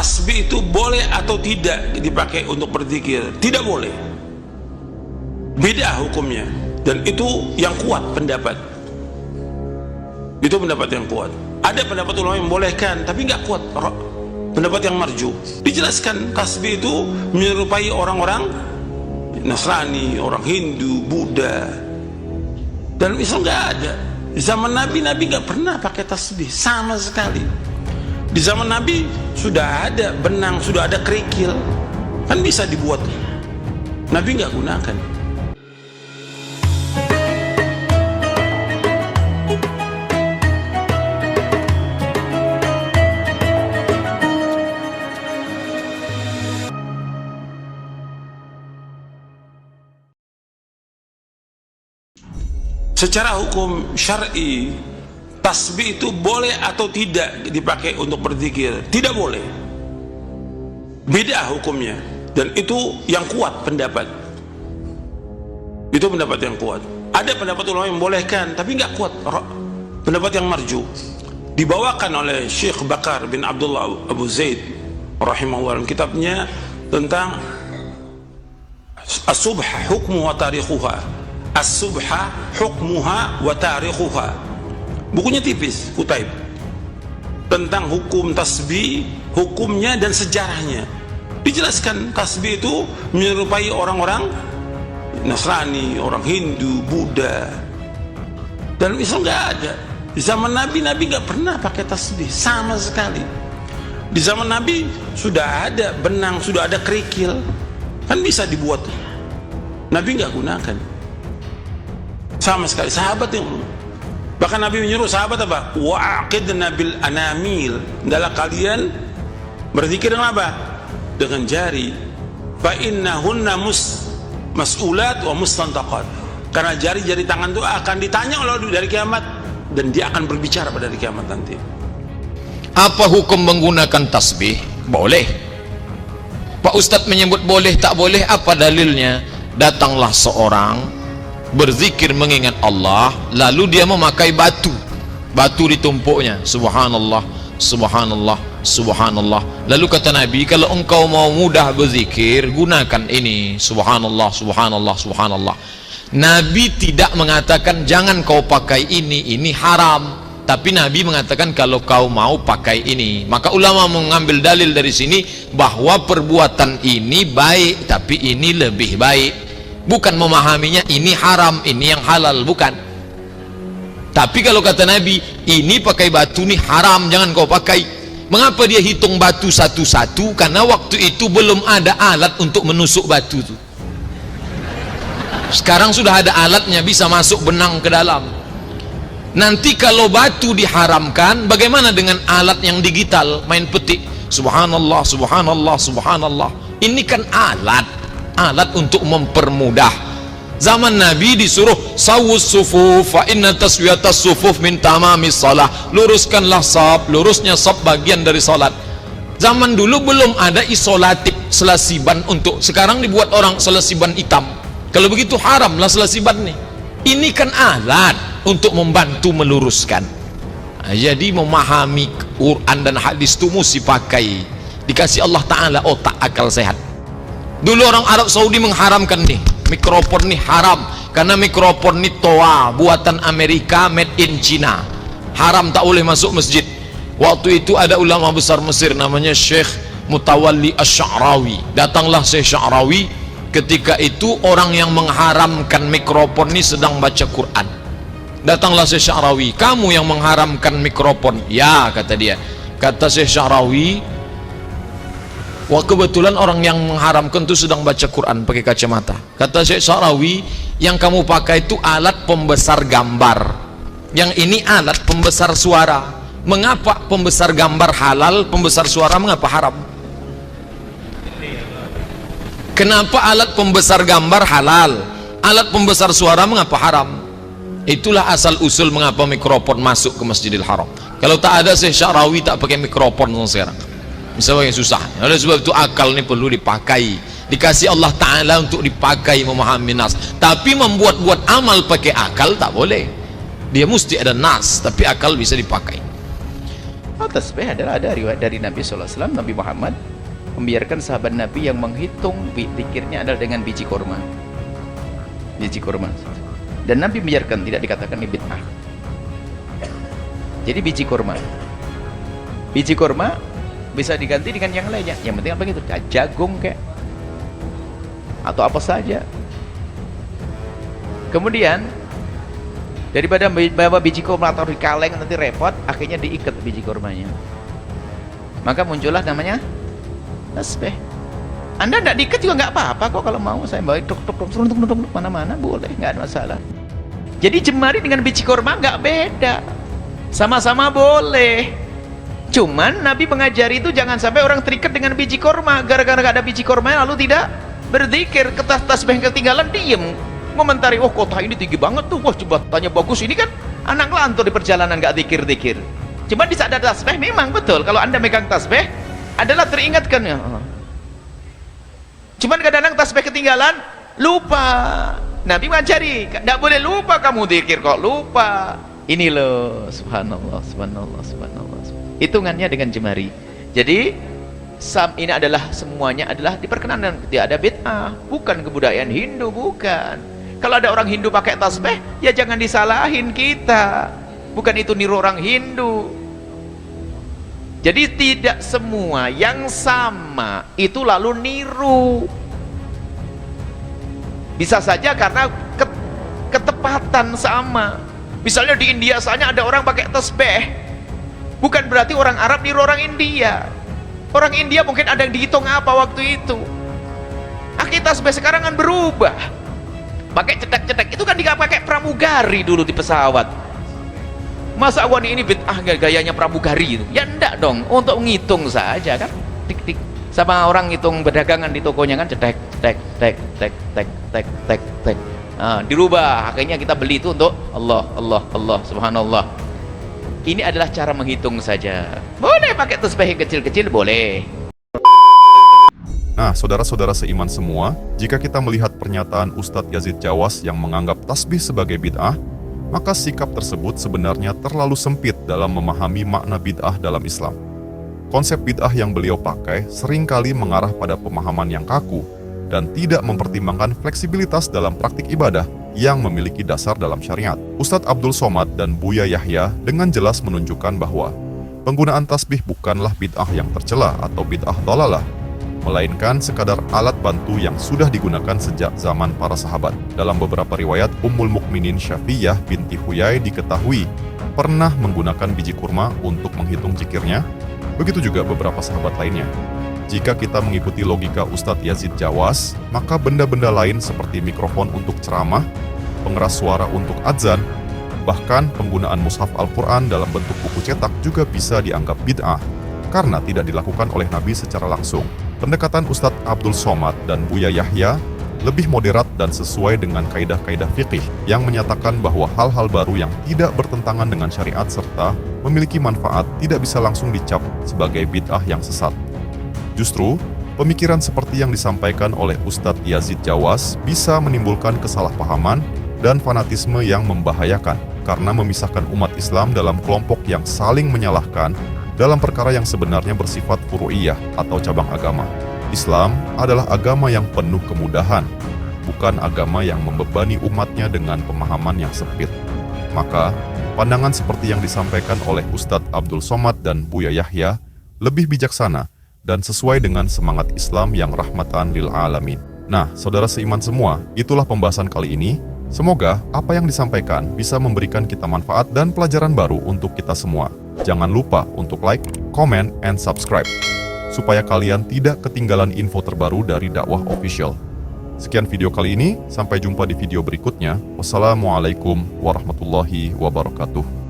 tasbih itu boleh atau tidak dipakai untuk berzikir? Tidak boleh. Beda hukumnya. Dan itu yang kuat pendapat. Itu pendapat yang kuat. Ada pendapat ulama yang membolehkan, tapi nggak kuat. Pendapat yang marju. Dijelaskan tasbih itu menyerupai orang-orang Nasrani, orang Hindu, Buddha. Dalam Islam nggak ada. Di zaman Nabi nggak pernah pakai tasbih sama sekali. Di zaman Nabi sudah ada benang, sudah ada kerikil, kan bisa dibuat. Nabi nggak gunakan. Secara hukum syar'i, tasbih itu boleh atau tidak dipakai untuk berzikir? Tidak boleh. Beda hukumnya. Dan itu yang kuat pendapat. Itu pendapat yang kuat. Ada pendapat ulama yang membolehkan, tapi nggak kuat. Pendapat yang marju. Dibawakan oleh Syekh Bakar bin Abdullah Abu Zaid rahimahullah dalam kitabnya tentang As-Subha Hukmu wa Tarikhuha. As-Subha Hukmuha wa Tarikhuha. Bukunya tipis, Kutaib, tentang hukum tasbih, hukumnya dan sejarahnya. Dijelaskan tasbih itu menyerupai orang-orang Nasrani, orang Hindu, Buddha. Dalam Islam nggak ada. Di zaman Nabi nggak pernah pakai tasbih sama sekali. Di zaman Nabi sudah ada benang, sudah ada kerikil, kan bisa dibuat. Nabi nggak gunakan sama sekali. Sahabat yang bahkan Nabi menyuruh sahabat apa? Wa'aqidna bil anamil. Adalah kalian berzikir dengan apa? Dengan jari. Fa innahunna mas'ulat wa mustantaqat. Karena jari-jari tangan itu akan ditanya oleh dari kiamat, dan dia akan berbicara pada hari kiamat nanti. Apa hukum menggunakan tasbih? Boleh. Pak Ustadz menyebut boleh, tak boleh, apa dalilnya? Datanglah seorang berzikir mengingat Allah, lalu dia memakai batu ditumpuknya, subhanallah, subhanallah, subhanallah. Lalu kata Nabi, kalau engkau mau mudah berzikir, gunakan ini, subhanallah, subhanallah, subhanallah. Nabi tidak mengatakan jangan kau pakai ini haram, tapi Nabi mengatakan kalau kau mau pakai ini. Maka ulama mengambil dalil dari sini bahwa perbuatan ini baik, tapi ini lebih baik. Bukan memahaminya ini haram, ini yang halal, bukan. Tapi kalau kata Nabi, ini pakai batu nih haram, jangan kau pakai. Mengapa dia hitung batu satu-satu? Karena waktu itu belum ada alat untuk menusuk batu itu. Sekarang sudah ada alatnya, bisa masuk benang ke dalam. Nanti kalau batu diharamkan, bagaimana dengan alat yang digital, main petik? Subhanallah, subhanallah, subhanallah. Ini kan alat untuk mempermudah. Zaman Nabi disuruh sawus sufuf fa inna taswiyatas sufuf min tamamis salah. Luruskanlah saf, lurusnya saf bagian dari salat. Zaman dulu belum ada isolatif selasiban untuk, sekarang dibuat orang selasiban hitam. Kalau begitu haramlah selasiban nih. Ini kan alat untuk membantu meluruskan. Jadi memahami Quran dan hadis itu mesti pakai. Dikasih Allah Ta'ala otak akal sehat. Dulu orang Arab Saudi mengharamkan nih, mikrofon nih haram, karena mikrofon nih toa buatan Amerika, made in China, haram, tak boleh masuk masjid. Waktu itu ada ulama besar Mesir namanya Syekh Mutawalli Asy-Sya'rawi. Datanglah Syekh Sya'rawi, ketika itu orang yang mengharamkan mikrofon ini sedang baca Quran. Datanglah Syekh Sya'rawi, kamu yang mengharamkan mikrofon? Ya, kata dia. Kata Syekh Sya'rawi, wah, kebetulan orang yang mengharamkan itu sedang baca Quran pakai kacamata. Kata Syekh Sya'rawi, yang kamu pakai itu alat pembesar gambar, yang ini alat pembesar suara. Mengapa pembesar gambar halal, pembesar suara mengapa haram? Kenapa alat pembesar gambar halal, alat pembesar suara mengapa haram? Itulah asal usul mengapa mikrofon masuk ke Masjidil Haram. Kalau tak ada Syekh Sya'rawi tak pakai mikrofon sekarang. Misalnya susah. Oleh sebab itu akal ini perlu dipakai. Dikasih Allah Ta'ala untuk dipakai memahami nas. Tapi membuat-buat amal pakai akal tak boleh. Dia mesti ada nas, tapi akal bisa dipakai. Oh, tasbih adalah ada riwayat dari Nabi SAW, Nabi Muhammad membiarkan sahabat Nabi yang menghitung zikirnya adalah dengan biji kurma. Biji kurma. Dan Nabi membiarkan, tidak dikatakan ini bid'ah. Jadi biji kurma. Biji kurma bisa diganti dengan yang lainnya. Yang penting apa gitu? Jagung kayak atau apa saja. Kemudian daripada bawa biji kurma atau di kaleng nanti repot, akhirnya diikat biji kurmanya. Maka muncullah namanya tasbih. Anda tidak diikat juga nggak apa-apa kok, kalau mau saya bawa tuk mana-mana boleh, nggak ada masalah. Jadi jemari dengan biji kurma nggak beda, sama-sama boleh. Cuman Nabi mengajari itu jangan sampai orang terikat dengan biji kurma, gara-gara nggak ada biji kurma lalu tidak berzikir. Kertas tasbih ketinggalan, diem ngomentari, oh kota ini tinggi banget tuh, wah jembatannya bagus, ini kan anak lantur di perjalanan nggak zikir-zikir. Cuman di saat ada tasbih memang betul, kalau Anda megang tasbih adalah teringatkan ya. Cuman kadang-kadang tasbih ketinggalan, lupa. Nabi mengajari, tidak boleh lupa kamu zikir kok, lupa. Ini loh, subhanallah, subhanallah, subhanallah. Hitungannya dengan jemari. Jadi ini adalah semuanya adalah diperkenankan, tidak ada bid'ah, bukan kebudayaan Hindu, bukan. Kalau ada orang Hindu pakai tasbih, ya jangan disalahin kita. Bukan itu niru orang Hindu. Jadi tidak semua yang sama itu lalu niru. Bisa saja karena ketepatan sama. Misalnya di India saja ada orang pakai tasbih, bukan berarti orang Arab niru orang India. Orang India mungkin ada yang dihitung apa waktu itu. Akhirnya tasbih sekarang kan berubah, pakai cetek-cetek. Itu kan dipakai pramugari dulu di pesawat. Masa ini bid'ah gayanya pramugari itu? Ya enggak dong, untuk ngitung saja kan, tik-tik. Sama orang ngitung berdagangan di tokonya kan, cetek, cetek, tek, tek, tek, tek, tek, tek. Nah, dirubah, akhirnya kita beli itu untuk Allah, Allah, Allah, subhanallah. Ini adalah cara menghitung saja. Boleh pakai tasbih yang kecil-kecil, boleh. Nah, saudara-saudara seiman semua, jika kita melihat pernyataan Ustadz Yazid Jawas yang menganggap tasbih sebagai bid'ah, maka sikap tersebut sebenarnya terlalu sempit dalam memahami makna bid'ah dalam Islam. Konsep bid'ah yang beliau pakai seringkali mengarah pada pemahaman yang kaku dan tidak mempertimbangkan fleksibilitas dalam praktik ibadah yang memiliki dasar dalam syariat. Ustadz Abdul Somad dan Buya Yahya dengan jelas menunjukkan bahwa penggunaan tasbih bukanlah bid'ah yang tercela atau bid'ah dhalalah, melainkan sekadar alat bantu yang sudah digunakan sejak zaman para sahabat. Dalam beberapa riwayat, Ummul Mukminin Syafiyah binti Huyai diketahui pernah menggunakan biji kurma untuk menghitung zikirnya, begitu juga beberapa sahabat lainnya. Jika kita mengikuti logika Ustadz Yazid Jawas, maka benda-benda lain seperti mikrofon untuk ceramah, pengeras suara untuk adzan, bahkan penggunaan mushaf Al-Quran dalam bentuk buku cetak juga bisa dianggap bid'ah, karena tidak dilakukan oleh Nabi secara langsung. Pendekatan Ustadz Abdul Somad dan Buya Yahya lebih moderat dan sesuai dengan kaidah-kaidah fikih yang menyatakan bahwa hal-hal baru yang tidak bertentangan dengan syariat serta memiliki manfaat tidak bisa langsung dicap sebagai bid'ah yang sesat. Justru, pemikiran seperti yang disampaikan oleh Ustadz Yazid Jawas bisa menimbulkan kesalahpahaman dan fanatisme yang membahayakan karena memisahkan umat Islam dalam kelompok yang saling menyalahkan dalam perkara yang sebenarnya bersifat furu'iyah atau cabang agama. Islam adalah agama yang penuh kemudahan, bukan agama yang membebani umatnya dengan pemahaman yang sempit. Maka, pandangan seperti yang disampaikan oleh Ustadz Abdul Somad dan Buya Yahya lebih bijaksana dan sesuai dengan semangat Islam yang rahmatan lil alamin. Nah, saudara seiman semua, itulah pembahasan kali ini. Semoga apa yang disampaikan bisa memberikan kita manfaat dan pelajaran baru untuk kita semua. Jangan lupa untuk like, comment, and subscribe, supaya kalian tidak ketinggalan info terbaru dari Dakwah Official. Sekian video kali ini, sampai jumpa di video berikutnya. Wassalamualaikum warahmatullahi wabarakatuh.